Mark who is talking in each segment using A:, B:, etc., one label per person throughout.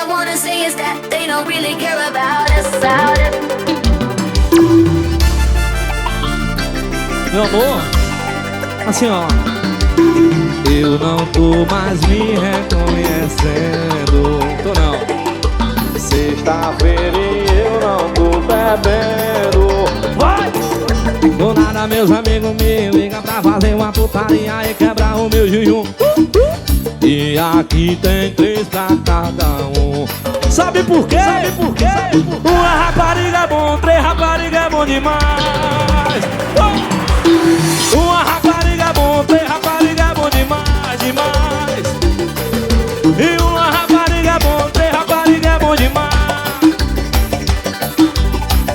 A: I wanna say is that they don't really care about us.
B: Meu amor, assim ó. Eu não tô mais me reconhecendo. Tô não. Sexta-feira e eu não tô bebendo. Vai! Do nada meus amigos me ligam pra fazer uma putaria e quebrar o meu jejum. E aqui tem 3 pra cada um. Sabe por quê? Sabe por quê? Uma rapariga é bom, 3 rapariga é bom demais. Uma rapariga é bom, 3 rapariga é bom demais, demais. E uma rapariga é bom, 3 rapariga é bom demais.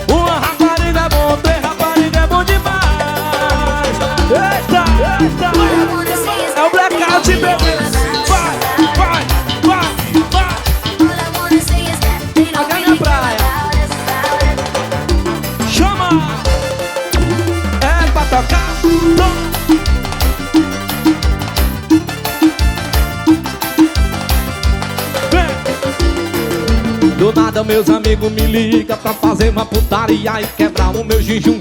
B: Uma rapariga é bom, 3 rapariga é bom demais. Eita, eita. É o blackout, bebê. Vai, vai, vai, vai. Aqui é a minha praia. Chama. É pra tocar. Do nada meus amigos me ligam pra fazer uma putaria e quebrar o meu jejum.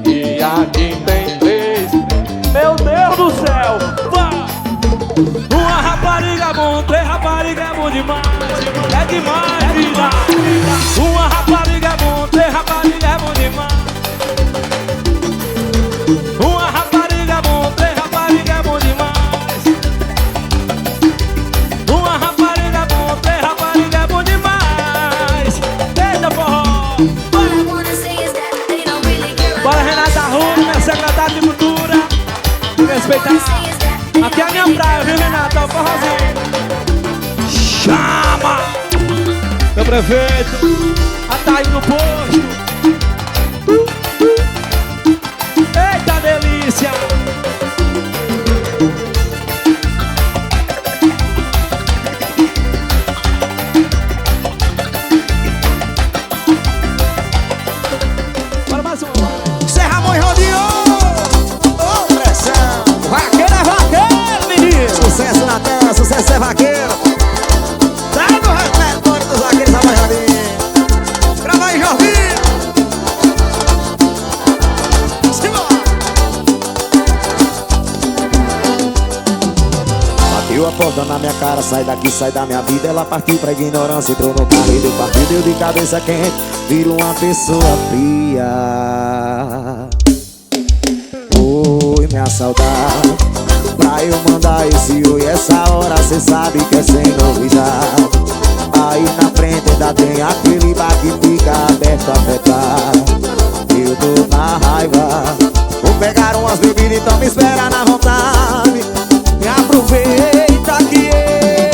B: E aqui tem 3. Meu Deus do céu! Vai! Uma rapariga é bom, 3 rapariga é bom demais. É demais, é demais. Uma rapariga é bom, 3 rapariga é bom demais. Uma rapariga é bom, 3 rapariga é bom demais. Uma rapariga é bom, 3 rapariga é bom demais. Eita forró! Bora Renata Rua, minha secretária de cultura. Respeitar. Aqui é a minha praia, viu Renata? O forrozinho. Chama! Meu prefeito. A tá aí no posto. Eita delícia! Bora mais um.
C: Serra Mãe rodeou. Ô pressão. Vaqueiro é vaqueiro, menino. Sucesso na dança, sucesso é vaqueiro. Tá no repertório dos vaqueiros da Mãe rodeou. Grava aí, Jorginho. Bateu a porta na minha cara, sai daqui, sai da minha vida. Ela partiu pra ignorância, entrou no carro e deu partido. Deu de cabeça quente, vira uma pessoa fria. Oi, minha saudade, pra eu mandar esse oi essa hora, cê sabe que é sem novidade. Aí na frente ainda tem aquele bar que fica aberto a petar. Eu tô na raiva, vou pegar umas bebidas, então me espera na vontade. Me aproveita que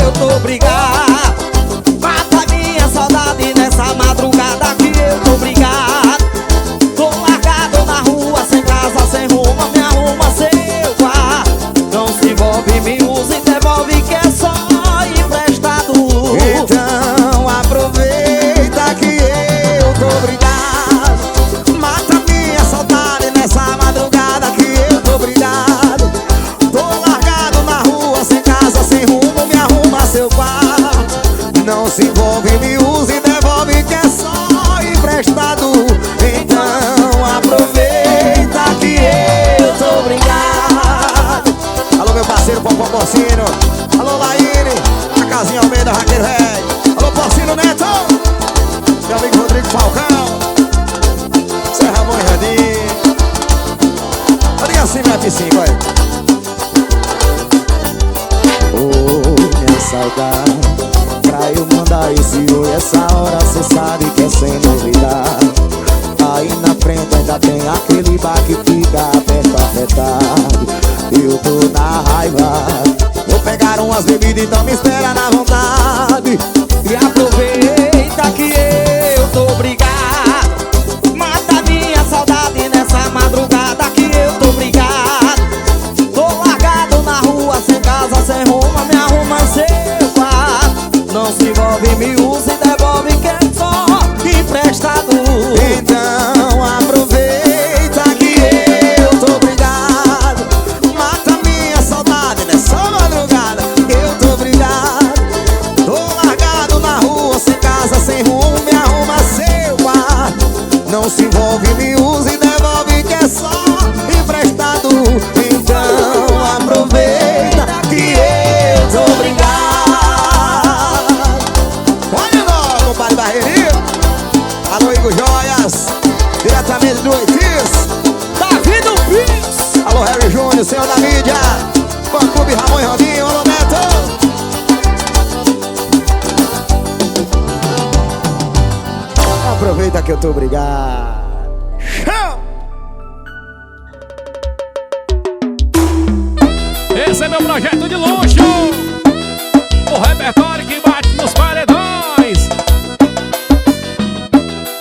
C: eu tô brigado. Mata minha saudade nessa madrugada que eu tô brigado. Tô largado na rua, sem casa, sem rumo, me arruma seu quarto. Não se envolve, me usa e devolve que é só emprestado. Então aproveita que eu tô brigado. Mata minha saudade nessa madrugada que eu tô brigado. Tô largado na rua, sem casa, sem rumo, me arruma seu quarto. Não se envolve, me usa e devolve que é só emprestado. Então aproveita que eu tô brigado. Alô meu parceiro Popó Porcino. Alô Laíne, a casinha Almeida, Raquel Ré. Alô Porcino Neto, meu amigo Rodrigo Falcão, Serra Mãe Radinho. Olha assim minha F5, olha. Minha saudade, pra eu mandar esse oi essa hora, cê sabe que é sem novidade. Aí na frente ainda tem aquele bar que fica aberto a tarde. Eu tô na raiva, vou pegar umas bebidas, então me espera na vontade. E aproveita que eu tô brigado. Mata minha saudade nessa madrugada que eu tô brigado. Tô largado na rua, sem casa, sem rumo, me arruma seu quarto. Não se envolve, me usa e devolve que é só emprestado. Então aproveita que eu tô brigado. Mata minha saudade nessa madrugada que eu tô brigado. Tô largado Não se envolve, me usa e devolve que é só emprestado. Então aproveita que eu tô obrigado. Olha nós, compadre Barreirinha. Alô, Igor Joias, diretamente do Oitis, Davi do Pix. Alô, Harry Júnior, senhor da mídia, Fã Clube Ramon e Rondinho. Alô, Neto. Aproveita que eu tô obrigado. Show!
B: Esse é meu projeto de luxo, o repertório que bate nos paredões.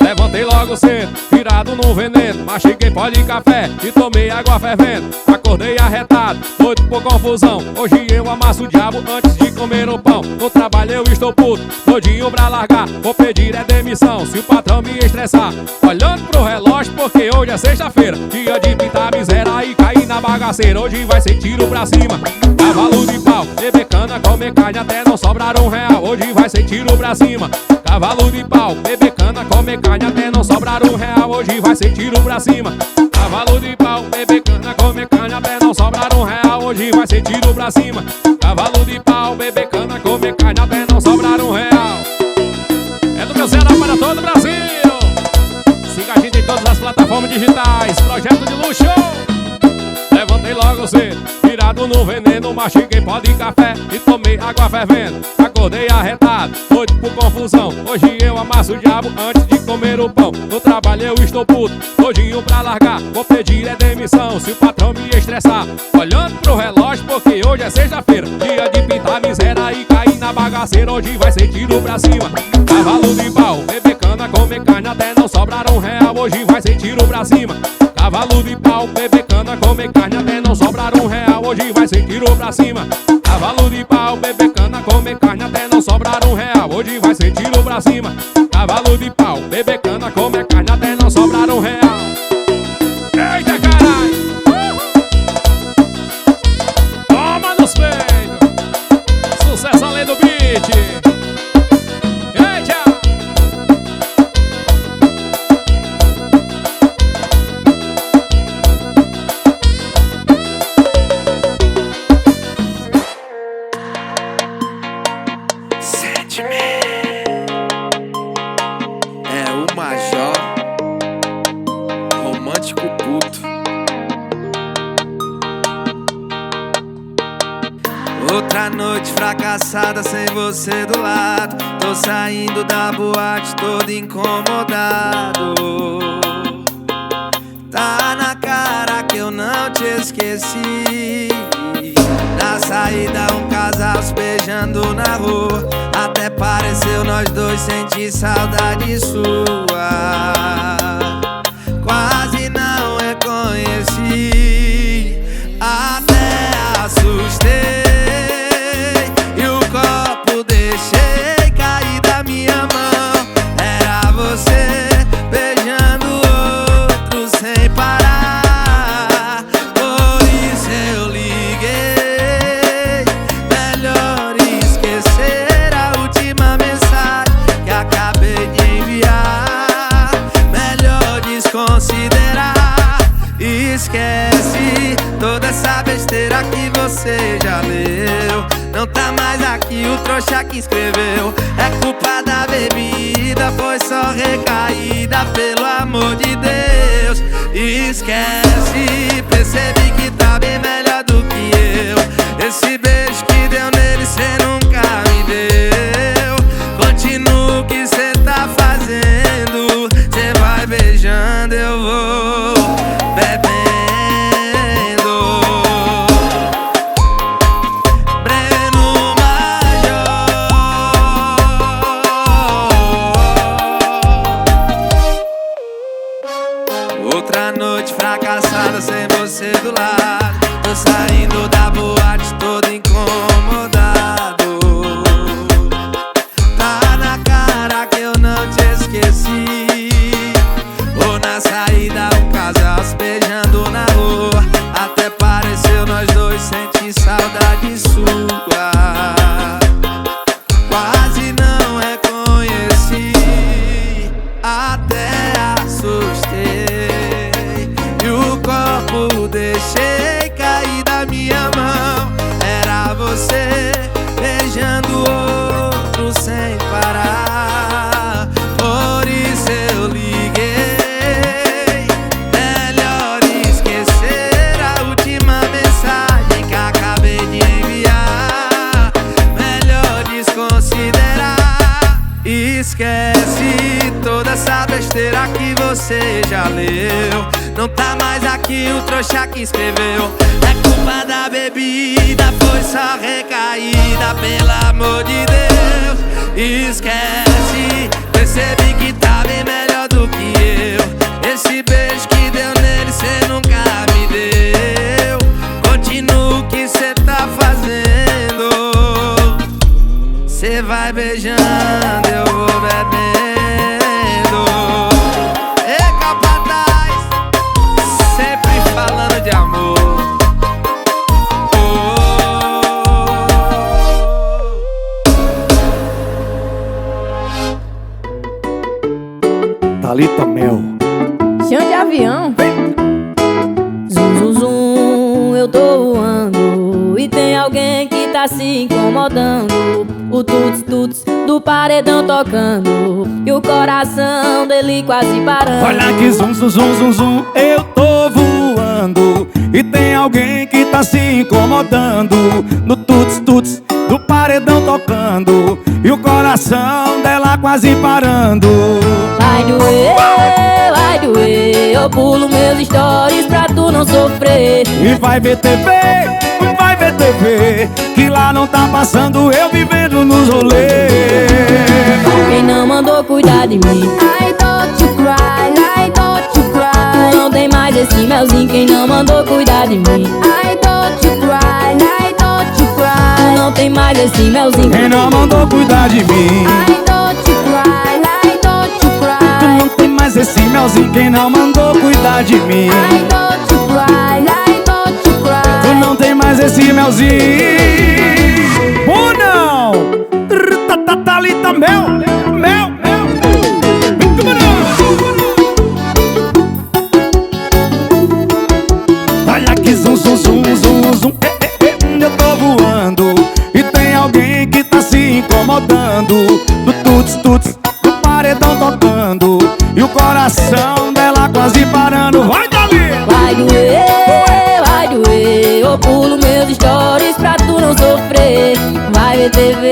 B: Levantei logo cedo, virado no veneno. Mastiguei pó de café e tomei água fervendo. Acordei arretado, doido por confusão. Hoje eu amasso o diabo antes de comer o pão. No trabalho eu estou puto, doidinho pra largar. Vou pedir é demissão se o patrão me estressar. Olhando pro relógio porque hoje é sexta-feira, dia de pintar miséria e cair na bagaceira. Hoje vai ser tiro pra cima, cavalo de pau, beber cana, comer carne até não sobrar R$1. Hoje vai ser tiro pra cima, cavalo de pau, beber cana, comer carne até não sobrar R$1. Hoje vai ser tiro pra cima, cavalo de pau, beber cana, comer carne até não sobrar R$1. Hoje vai ser tiro pra cima, cavalo de pau, beber cana, comer carne até não sobrar R$1. É do meu Ceará para todo o Brasil. Siga a gente em todas as plataformas digitais. Projeto de luxo. Levantei logo cedo, virado no veneno. Mastiguei pó de café e tomei água fervendo. Acordei arretado, doido por confusão. Hoje eu amasso o diabo antes de comer o pão. No trabalho eu estou puto, doidinho pra largar. Vou pedir é demissão se o patrão me estressar. Olhando pro relógio porque hoje é sexta-feira, dia de pintar miséria e cair na bagaceira. Hoje vai ser tiro pra cima, cavalo de pau, beber cana, comer carne até não sobrar R$1. Hoje vai ser tiro pra cima, cavalo de pau, beber cana, comer carne até não sobrar R$1. Hoje vai ser tiro pra cima, cavalo de pau, beber cana, comer carne até não sobrar R$1. Hoje vai ser tiro pra cima, cavalo de pau, beber cana, comer carne até não sobrar R$1. Eita caralho! Toma nos peitos! Sucesso além do beat! Eita!
D: É o Major, romântico puto. Outra noite fracassada sem você do lado. Tô saindo da boate todo incomodado. Tá na cara que eu não te esqueci. Na saída um casal se beijando na rua. Até pareceu nós dois sentir saudade sua. Quase não reconheci, até assustei. E o copo deixei cair da minha mão. Era você beijando outro sem parar. Por isso eu liguei. Melhor esquecer a última mensagem que acabei de enviar. Melhor desconsiderar. Esquece toda essa besteira que você já leu. Não tá mais aqui o trouxa que escreveu. É culpa da bebida, foi só recaída, pelo amor de Deus. Esquece, percebi que tá bem melhor do que eu. Esse beijo que deu nele cê nunca me deu. Continua o que cê tá fazendo. Cê vai beijando, eu vou bebendo. Breno Major. Outra noite fracassada sem você do lado. esquece toda essa besteira que você já leu. Não tá mais aqui o trouxa que escreveu. É culpa da bebida, foi só recaída, pelo amor de Deus. Esquece, percebi que tá bem melhor do que eu. Esse beijo que deu nele cê nunca me deu. Continua o que cê tá fazendo. Cê vai beijando, eu vou bebendo. Ei, capataz, sempre falando de amor.
C: Thalita Mel.
E: Chão de avião. Zum, zum, zum, eu tô voando e tem alguém que tá se incomodando. O tuts, tuts do paredão tocando e o coração dele quase parando.
C: Olha que zum, zum, zum, zum, zum, eu tô voando e tem alguém que tá se incomodando. No tuts, tuts do paredão tocando e o coração dela quase parando.
E: Vai doer, eu pulo meus stories pra tu não sofrer.
C: E vai ver TV, que lá não tá passando eu vivendo nos rolês.
E: Quem não mandou cuidar de mim? I don't you cry, I don't you cry. Tu não tem mais esse melzinho. Quem não mandou cuidar de mim? I don't you cry, I don't you cry. Tu não tem mais esse melzinho.
C: Quem não mandou cuidar de mim?
E: I don't you cry, I don't you cry.
C: Tu não tem mais esse melzinho. Quem não mandou cuidar de mim?
E: I don't you cry, I don't you cry.
C: Tu não tem mais esse melzinho. Ou não? Thalita Mel, Mel, Mel. Olha que zum, zum, zum, zum, zum. Eu tô voando e tem alguém que tá se incomodando. Do tuts, tuts, do paredão tocando e o coração dela quase parando. Vai, Dali!
E: Vai doer, eu pulo meus stories pra tu não sofrer. Vai ver TV,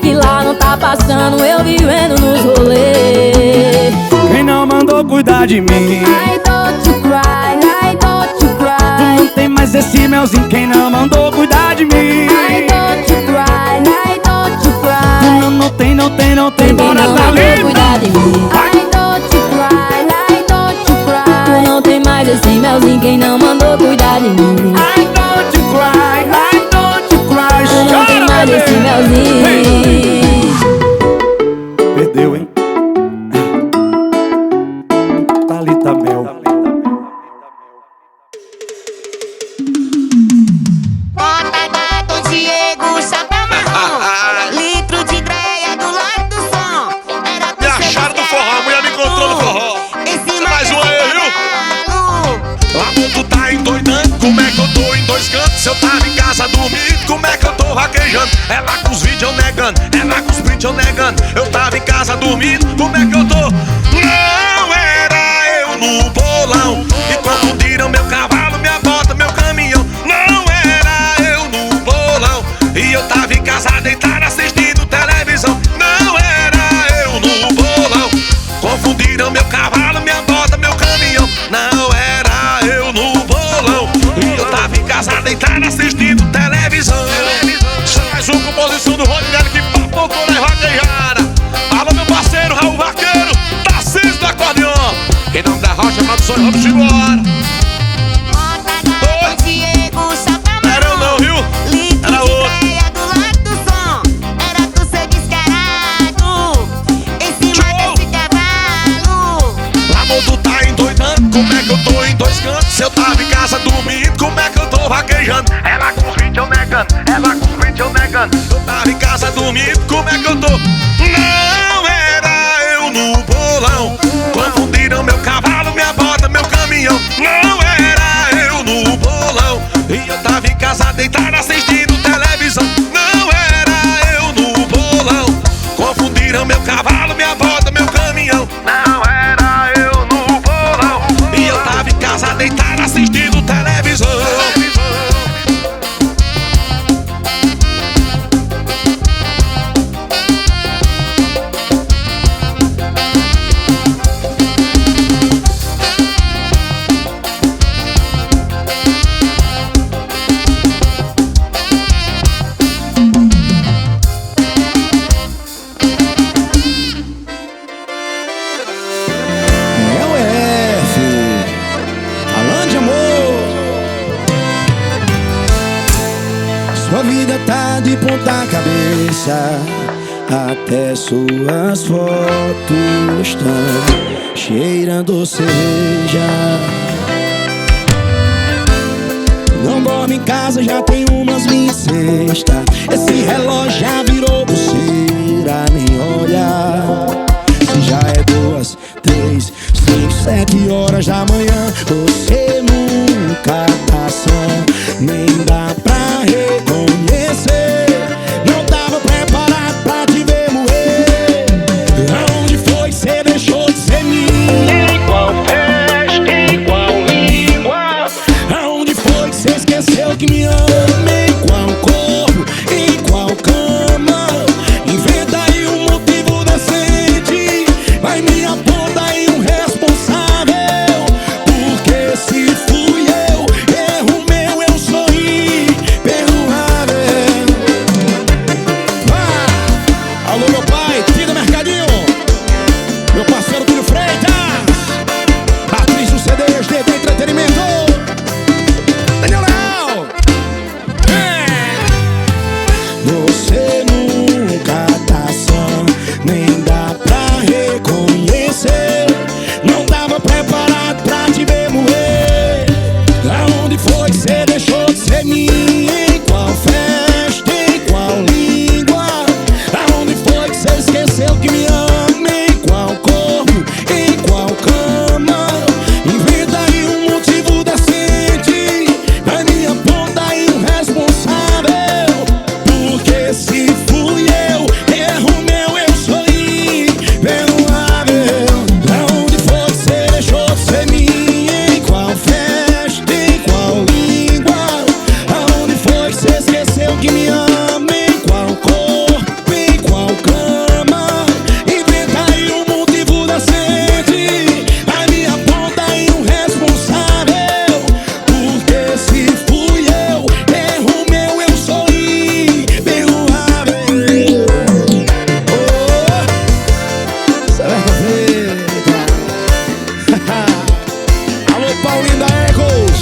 E: que lá não tá passando eu vivendo nos rolês.
C: Quem não mandou cuidar de mim?
E: I don't you cry, I don't you cry.
C: Tu não tem mais esse melzinho. Quem não mandou cuidar de mim?
E: I don't you cry, I don't you cry.
C: Tu não tem,
E: Quem
C: bora,
E: não mandou
C: Thalita!
E: cuidar de mim? I don't you cry, I don't you cry. Tu não tem mais esse melzinho. Quem não mandou cuidar de mim?
C: I don't you cry, I don't you cry.
E: Tu não tem mais esse melzinho.
C: Perdeu, hein? Thalita Mel.
F: Bota Diego, chapa marrom. Litro de ideia do lado do som. Era
G: Me acharam no forró, a mulher me encontrou no forró. Mais uma aí, viu? Lá tu tá endoidando, como é que eu tô em dois cantos? Se eu tava em casa dormindo, como é que eu tô vaquejando? Ela com os vídeos eu negando, ela com os prints eu negando. Eu tava em casa dormindo, como é que eu tô? Não era eu no bolão e confundiram meu cavalo, minha bota, meu caminhão. Não era eu no bolão e eu tava em casa deitado assistindo televisão. Não era eu no bolão, confundiram meu cavalo, minha bota, meu caminhão. Não era eu no bolão e eu tava em casa deitado assistindo televisão. Mais uma composição do Rodrigo que papocou na vaquejada. Alô meu parceiro Raul Vaqueiro, Tarcísio do acordeon. Quem não dá rocha, produções, vamos embora.
F: Bota Diego, chapa marrom.
G: Era eu não, viu?
F: Litro
G: Era
F: de
G: outro.
F: ideia do lado do som. Era tu ser descarado em cima desse cavalo.
G: Amor, tu tá endoidando, como é que eu tô em dois cantos? Se eu tava em casa dormindo, como é que eu tô vaquejando? Ela com os vídeos eu negando, ela com os prints eu negando. Eu tava em casa dormindo, como é que eu tô? Não era eu no bolão, confundiram meu cavalo, minha bota, meu caminhão. Não era eu no bolão e eu tava em casa deitado assistindo televisão. Não era eu no bolão, confundiram meu cavalo, minha bota, meu caminhão. Não era eu no bolão e eu tava em casa deitado assistindo televisão.
C: cabeça. Até suas fotos estão cheirando cerveja. Não dorme em casa, já tem umas 26. Esse relógio já virou pulseira, nem olha. Se já é 2, 3, 5, 7 horas da manhã, você nunca tá só, nem dá pra reconhecer. Não tava preparado pra te ver morrer. Aonde foi que você deixou de ser minha? Em qual festa, em qual língua? Aonde foi que você esqueceu que me ama? Em qual corpo, em qual cama? Inventa aí um motivo decente, vai me aponta aí um responsável. Porque se fui eu, erro meu, eu sou imperdoável. Alô meu pai, Tida Mercadinho, meu parceiro Túlio Freitas, atriz do CDs de Entretenimento, Daniel Leal. Você nunca tá só, nem dá pra reconhecer. Não tava preparado pra te ver morrer. Aonde foi que você deixou de ser minha? Em qual festa, em qual língua? Aonde foi que você esqueceu que me ama? Em qual corpo, em qual cama? Inventa aí um motivo decente, vai me aponta aí um responsável. Porque se fui eu, erro meu, eu sou imperdoável. Aonde foi que você deixou de ser minha? Em qual festa, em qual língua? Aonde foi que você esqueceu que me ama? Em qual corpo, em qual cama? Inventa aí um motivo decente, vai me aponta aí um responsável. Porque se fui eu, erro meu, eu sou imperdoável. Certo, feita. Alô, Paulinho da Ecos.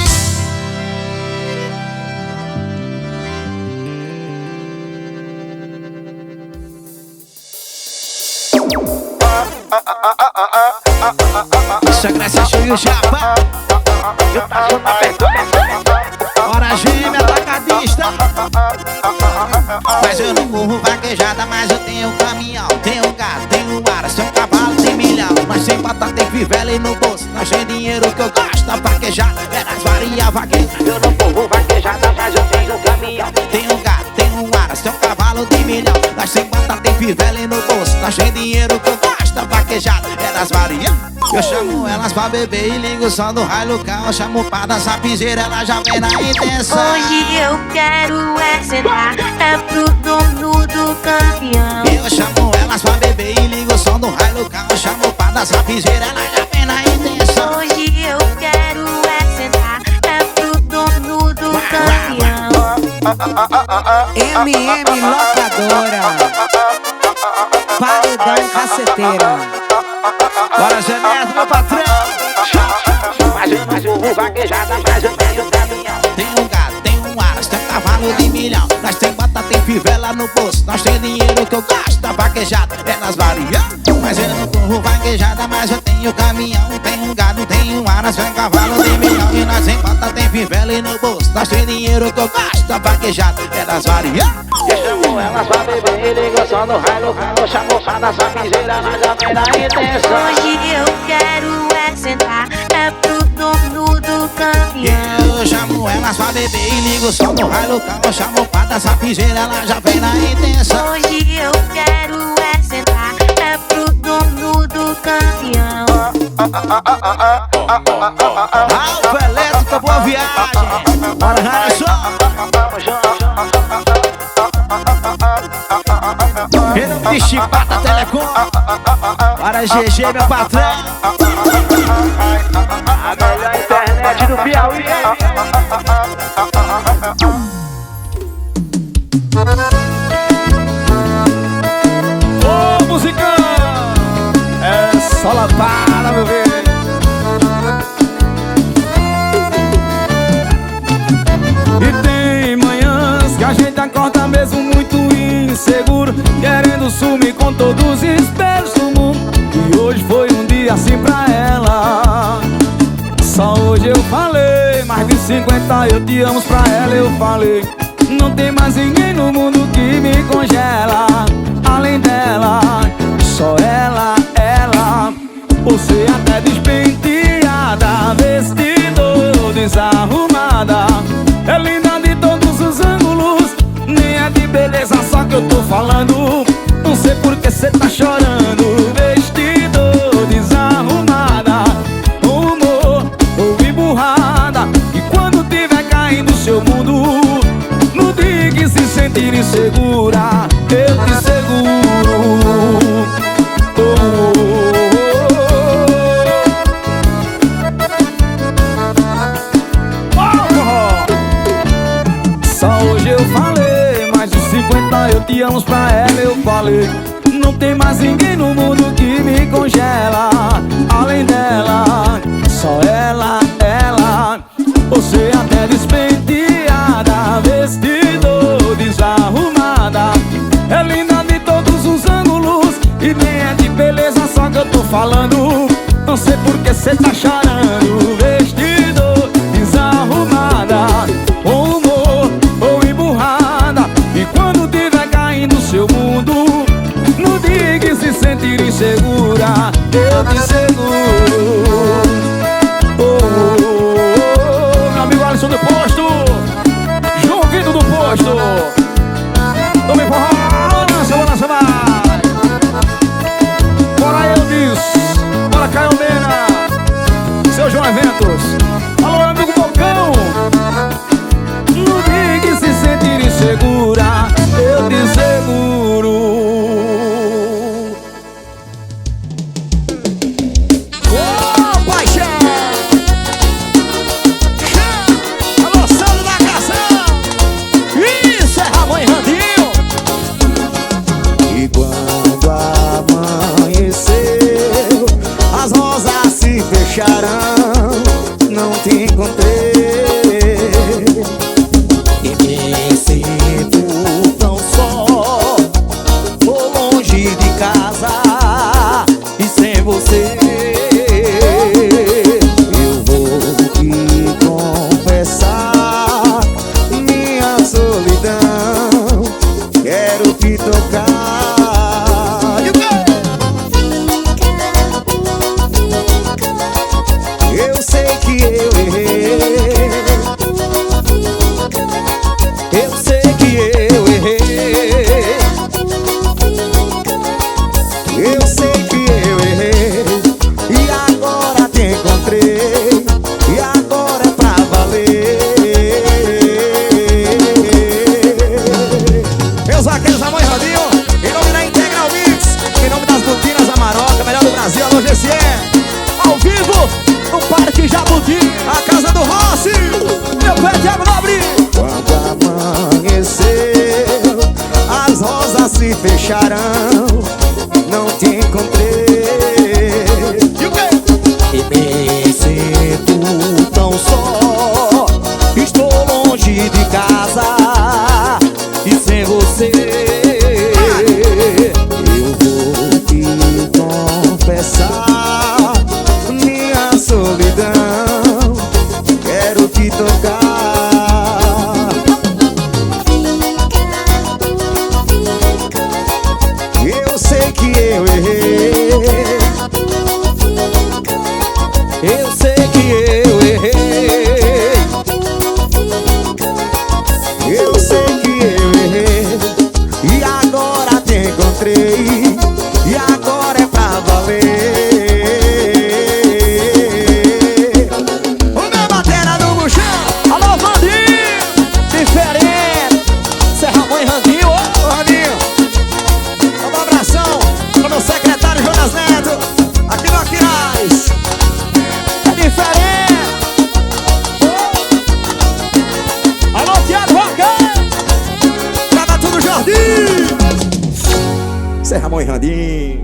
D: Isso é Graça Cheio Japa. Hora gêmea atacadista. Mas eu não corro vaquejada, mas eu tenho caminhão. Tenho gato, tenho ara, sou cavalo, tem milhão. Mas sem batata, tem fivela e no bolso. Não tem dinheiro que eu gasto na vaquejada. É nas varinhas vaqueiras. Eu não corro vaquejada, mas eu tenho caminhão. Tenho gato, tenho ara, sou cavalo, tem milhão. Mas sem batata, tem fivela e no bolso. Não tem dinheiro que eu gasto na vaquejada. É nas varinhas. Eu chamo elas pra beber e ligo o som do raio local. Eu chamo pra dançar piseira, ela já vem na intenção.
A: Hoje eu quero é sentar, é pro dono do campeão.
D: Eu chamo elas pra beber e ligo o som do raio local. Eu chamo pra dançar piseira, ela já vem na intenção.
A: Hoje eu quero é sentar, é pro dono do campeão.
H: MM Locadora, Paredão Caceteira.
D: Bora, Geneto, meu patrão. Mas eu vou vaquejada, mas eu tenho caminhão. Tem um gato, tem um aras, tem um cavalo de milhão. Nós tem batata, tem fivela no bolso. Nós tem dinheiro que eu gasto na vaquejada. É nas varinhas. Mas eu não corro vaquejada, mas eu tenho caminhão. Tem um gado, tem um aras, tem um cavalo de milhão. E nós tem batata, tem fivela e no bolso. Nós tem dinheiro que eu gasto na vaquejada. É nas varinhas. Eu chamo elas pra beber e ligo o som do raio local. Eu chamo pra dançar piseira, ela já vem na intenção.
A: Hoje eu quero é sentar, é pro dono do campeão.
D: Eu chamo elas pra beber e ligo o som do raio local. Eu chamo pra dançar piseira, ela já vem na intenção.
A: Hoje eu quero é sentar, é pro dono do campeão.
D: Alfa Elétrica, boa viagem. Bora, Harrison. Em nome de Chibata Telecom. Para GG, meu patrão. A melhor internet do Piauí.
B: Ô, musicão! É só lapada, meu velho. E tem manhãs que a gente acorda mesmo muito inseguro. sumi com todos os espelhos do mundo. E hoje foi um dia assim pra ela. Só hoje eu falei, mais de 50 eu te amo pra ela eu falei. Não tem mais ninguém no mundo que me congela. Além dela, só ela, ela. Você até despenteada, vestido, desarrumada. É linda de todos os ângulos. Nem é de beleza só que eu tô falando. Não sei por que cê tá chorando. Vestido, desarrumada, humor ou emburrada. E quando tiver caindo seu mundo, no dia que se sentir insegura, eu te seguro. Só hoje eu falei, mais de 50 eu te amo pra ela eu falei. Não tem mais ninguém no mundo que me congela. Além dela, só ela, ela. Você até despenteada, vestido, desarrumada. É linda de todos os ângulos. E nem é de beleza só que eu tô falando. Não sei por que cê tá chorando. Vestido, desarrumada, humor ou emburrada. E quando tiver caindo seu mundo, no dia que se sentir insegura, eu te seguro. Meu amigo Alisson do Posto, João Vitor do Posto. Tome forró, lança vai. Bora Elvis, bora Caio Mena, seu João Eventos. Alô, amigo Bocão. No dia que se sentir insegura, eu te seguro.
C: Ô, paixão! Alô, Sandro da Canção! Isso é Ramon e Randinho! E quando amanheceu, as rosas se fecharam, não te encontrei. E me sinto tão só, tô longe de casa e sem você. Eu vou te confessar minha solidão, quero te tocar. Eu sei que eu errei, eu sei que eu errei, eu sei que eu errei. E agora te encontrei, e agora é pra valer. Meus vaqueiros da Mãe Rodinho, em nome da Integral Mix, em nome das Botinas Amaroca, melhor do Brasil, alô GCE. Ao vivo, no Parque Jabuti, a casa do Rossi, meu pé Thiago Nobre. Quando amanheceu, as rosas se fecharam, não te encontrei. E me sinto tão só, estou longe de casa e sem você. Eu vou te confessar minha solidão, quero te tocar. Eu sei que eu errei, eu sei que eu errei, eu sei que eu errei. E agora te encontrei, e agora é pra valer. O meu batera do buchão, alô Vandinho, diferente, Cê Ramon e Randinho, ô Randinho. Um abração pro meu secretário Jonas Neto, aqui no Aquiraz. É diferente. Alô Thiago Roca, grava tudo Jardim, Cê Ramon e Randinho.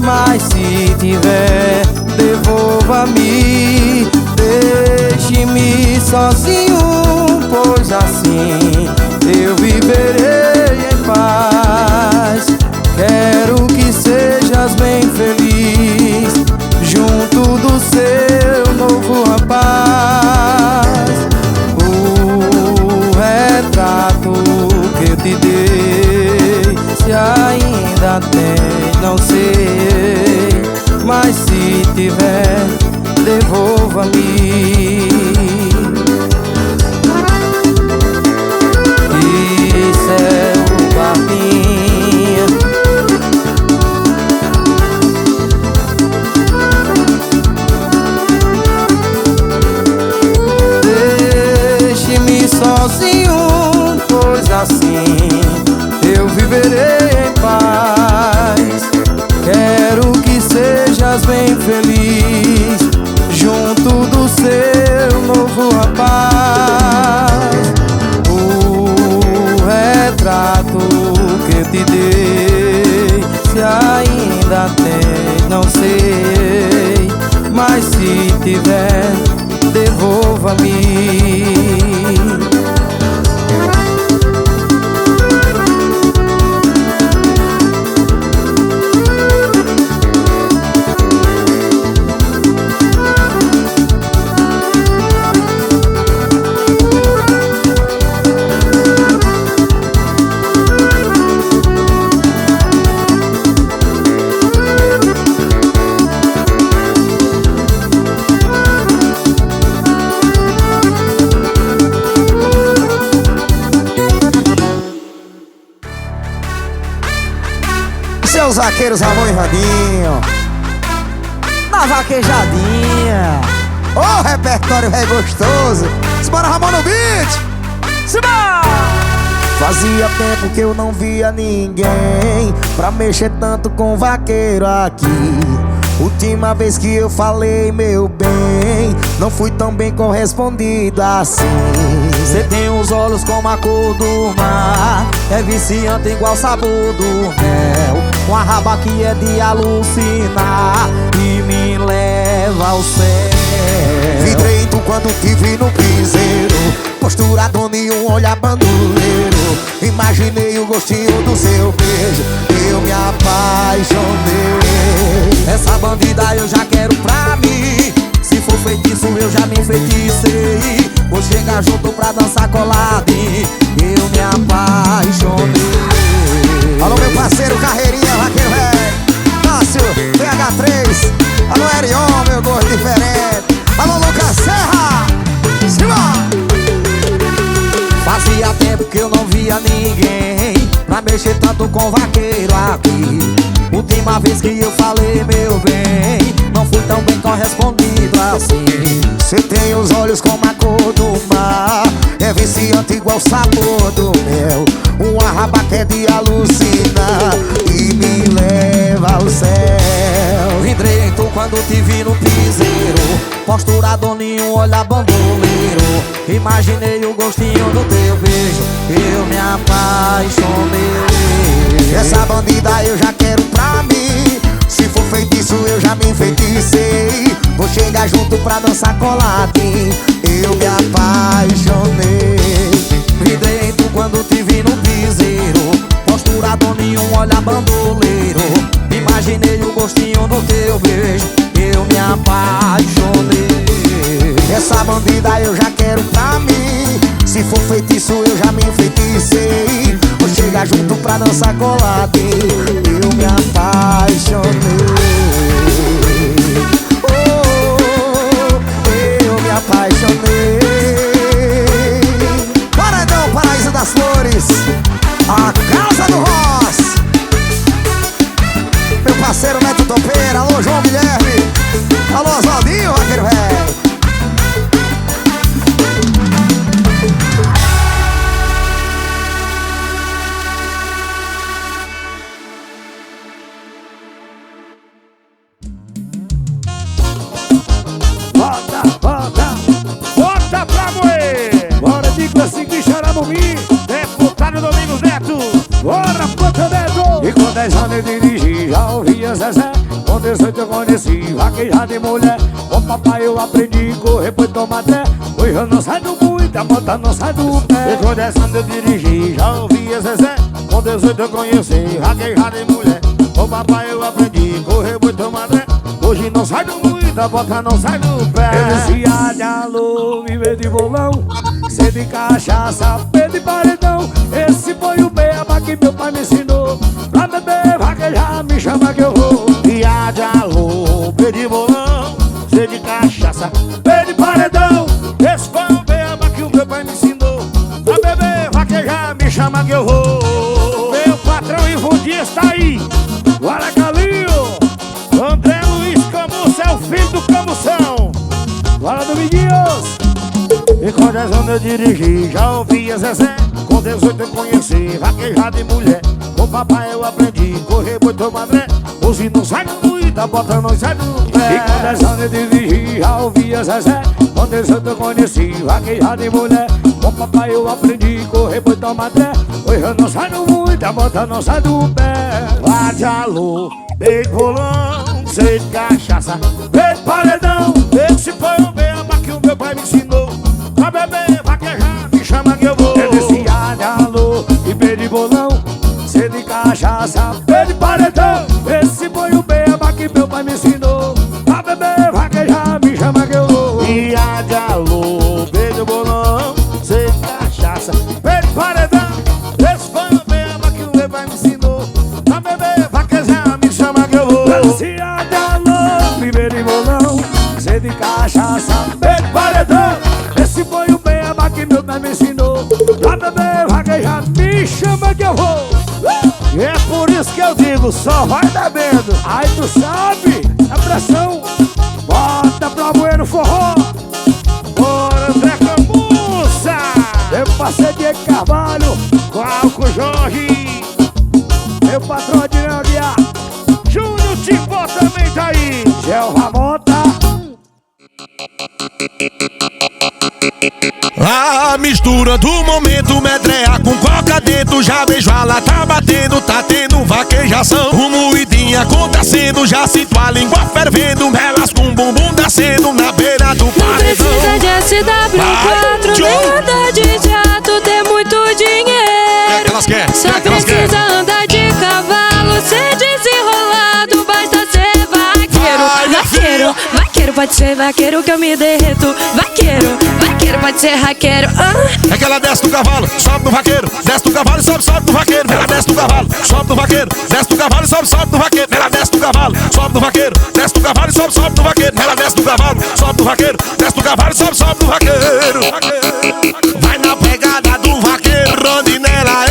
D: Mas se tiver, devolva-me. Deixe-me sozinho, pois assim eu viverei em paz. Quero que sejas bem feliz junto do seu novo rapaz. O retrato que eu te dei, se ainda tem, não sei. Mas se tiver, devolva-me. Isso é o papinho. Deixe-me sozinho, pois assim eu viverei em paz. Quero que sejas bem feliz junto do seu novo rapaz. O retrato que eu te dei, se ainda tem, não sei. Mas se tiver, devolva-me.
C: Seus vaqueiros, Ramon e Vandinho, na vaquejadinha. Ô, repertório é gostoso. Simbora, Ramon no beat. Simbora! Fazia tempo que eu não via ninguém pra mexer tanto com vaqueiro aqui. Última vez que eu falei, meu bem, não fui tão bem correspondido assim. Cê tem os olhos como a cor do mar, é viciante igual sabor do mel. Com a raba que é de alucinar e me leva ao céu. Vidrei em tu quando te vi no piseiro, postura dona e um olhar bandoleiro. Imaginei o gostinho do seu beijo, eu me apaixonei. Essa bandida eu já quero pra mim, se for feitiço eu já me enfeiticei. Vou chegar junto pra dançar coladinho, eu me apaixonei. Alô meu parceiro Carreirinha, vaqueiro velho, Cássio, PH3. Alô Erion, meu gosto diferente. Alô Lucas Serra, Simão. Fazia tempo que eu não via ninguém pra mexer tanto com vaqueiro aqui. Última vez que eu falei, meu bem, não fui tão bem correspondido assim. Cê tem os olhos como a cor do mar, é viciante igual o sabor do mel. Uma raba que é de alucinar e me leva ao céu. Vidrei em tu quando te vi no piseiro, postura doninho, olhar bandoleiro. Imaginei o gostinho do teu beijo, eu me apaixonei. Essa bandida eu já quero pra mim, se for feitiço eu já me enfeiticei. Vou chegar junto pra dançar coladinho, eu me apaixonei. Vidrei em tu quando te vi no piseiro, postura doninho, olhar bandoleiro. Imaginei o gostinho do teu beijo, eu me apaixonei. Essa bandida eu já quero pra mim, se for feitiço eu já me enfeiticei. Vou chegar junto pra dançar coladinho, eu me apaixonei. Eu me apaixonei. Paredão, Paraíso das Flores, a casa do Ross. Meu parceiro Neto Topeira, alô João Guilherme, alô Oswaldinho, vaqueiro velho.
B: Bota pra moer! Bora de conseguir Xaramumi, deputado Domingos Neto. Bora, Ponta Neto! E com 10 anos eu dirigi, já ouvia Zezé.
C: Com 18 eu conheci vaquejada de mulher. Com papai eu aprendi a correr, foi tomar até. Hoje eu não saio do muito, a bota não sai do pé. E com 10 anos eu dirigi, já ouvia Zezé. Com 18 eu conheci vaquejada de mulher. Com papai eu aprendi a correr, foi tomar até. Hoje não sai do muito, a bota não sai do pé. Eu descia de alô, viver de bolão, ser de cachaça, pé de paredão. Esse foi o beaba que meu pai me ensinou. Pra beber, vaquejar, me chama que eu vou. Dia de alô, pé de bolão, ser de cachaça, pé de paredão. Esse foi o beaba que o meu pai me ensinou. Pra beber, vaquejar, me chama que eu vou. Meu patrão Ivo Dias tá aí. Guarda Galinho, André Luiz Camussa é o filho do Camução. Guarda Dominguinhos. E com 10 anos eu dirigi, já ouvia Zezé. Com 18 eu conheci vaquejada de mulher. Com papai eu aprendi a correr, boi tomar dré. Hoje não sai do muito, a bota não sai do pé. E com 10 anos eu dirigi, já ouvia Zezé. Com 18 eu conheci vaquejada de mulher. Com papai eu aprendi a correr, boi tomar dré. Hoje eu não sai do muito, a bota não sai do pé. Vá de alô, beijo bolão, sei de cachaça, beijo paredão. Esse foi o beaba que o meu pai me ensinou. Pra beber, vaquejar, me chama que eu vou. Eu descia de alô e beijo de bolão, sei de cachaça, beijo de paredão. Esse foi o beaba que meu pai me ensinou. Pra beber, vaquejar, me chama que eu vou. Dia de alô, beijo de bolão, sei de cachaça, beijo de paredão. Esse foi o beaba que o meu pai me ensinou. Pra beber, vaquejar, me chama que eu vou. Descia de alô, beijo de bolão, sei de cachaça, beijo de paredão. Esse foi o beaba que meu pai me ensinou. Pra beber, vaquejar, me chama que eu vou. E é por isso que eu digo, só vai bebendo. Aí tu sabe, a pressão. Bota pra Bueno Forró. Bora, André Camussa. Eu passei Diego Carvalho, Glauco Jorge, meu patrão Adriano Aguiar, Júnior Timbó também tá aí. Gel Ramota.
G: A mistura do momento, medreia com coca dentro. Já vejo a lata batendo, tá tendo vaquejação. O moidinho acontecendo, já sinto a língua fervendo. Elas com bumbum descendo na beira do paredão.
E: Não precisa de SW4, nem andar de jato, ter muito dinheiro.
G: Elas querem,
E: só precisa andar de cavalo, ser desenrolado, basta ser vaqueiro. Vaqueiro, vaqueiro, pode ser vaqueiro que eu me derreto. Vaqueiro, vaqueiro, pode ser raqueiro.
G: É que ela desce do cavalo, sobe no vaqueiro. Desce do cavalo e sobe, sobe no vaqueiro. Ela desce do cavalo, sobe no vaqueiro. Desce do cavalo e sobe, sobe no vaqueiro. Ela desce do cavalo, sobe no vaqueiro. Desce do cavalo e sobe, sobe no vaqueiro. Ela desce do cavalo, sobe no vaqueiro. Desce do cavalo e sobe, sobe no vaqueiro. Vai na pegada do vaqueiro, Rondinela,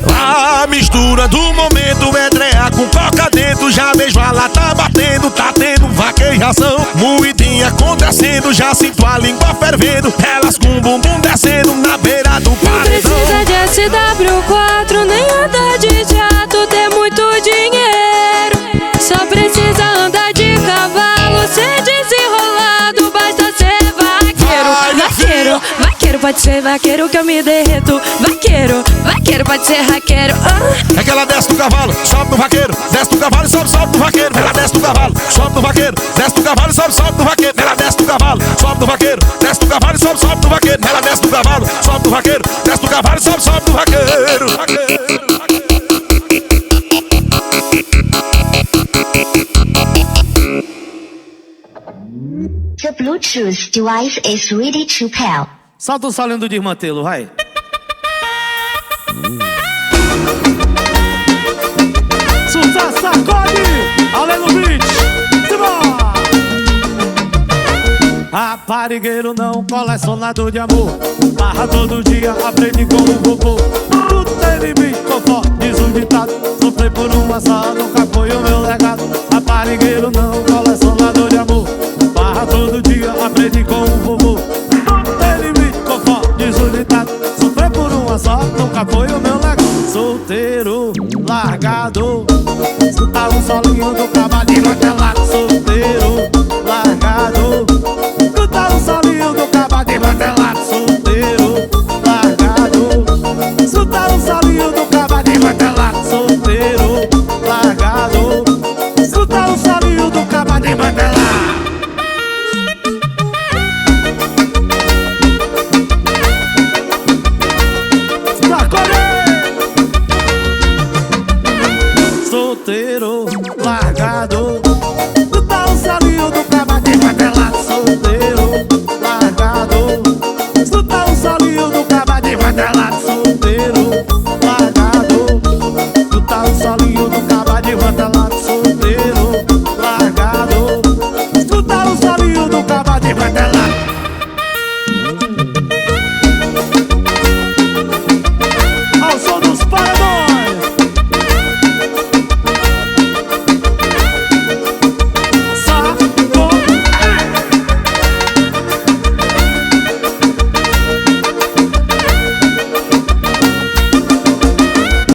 G: a mistura do momento, medreia com coca dentro. Já vejo a lata batendo, tá tendo vaquejação. Moidinha acontecendo, já sinto a língua fervendo. Elas com bumbum descendo na beira do paredão.
E: Não precisa de SW4, nem andar de jato, ter muito dinheiro. Só precisa andar de cavalo, ser desenrolado, basta ser vaqueiro. Vaqueiro, vaqueiro, pode ser vaqueiro que eu me derreto. Vaqueiro, vaqueiro, pode ser raqueiro.
G: É que ela desce do cavalo, sobe no vaqueiro. Desce do cavalo e sobe, sobe no vaqueiro. Ela desce do cavalo, sobe no vaqueiro. Desce do cavalo e sobe, sobe no vaqueiro. Ela desce do cavalo, sobe no vaqueiro. Desce do cavalo e sobe, sobe no vaqueiro. Ela desce do cavalo, sobe no vaqueiro. Desce do cavalo e sobe, sobe no vaqueiro.
I: The Bluetooth device is ready to pair.
D: Solta o solinho do desmantelo, vai. Sucesso, sacode! Além do beat! Simbora! Raparigueiro não, colecionador de amor. Barra todo dia, aprende como vovô. Tudo tem limite, conforme diz o ditado. Sofri por uma só, nunca foi o meu legado. Raparigueiro não, colecionador de amor. Barra todo dia, aprende como vovô. Tudo tem limite, conforme diz o ditado. Sofri por uma só, nunca foi o meu legado. Solteiro, largado, escutar um solinho do cavalinho martelado. Solteiro, largado, escutar um solinho do cavalinho martelado. Solteiro, largado, escutar um solinho do cavalinho martelado. Solteiro, largado, marcado.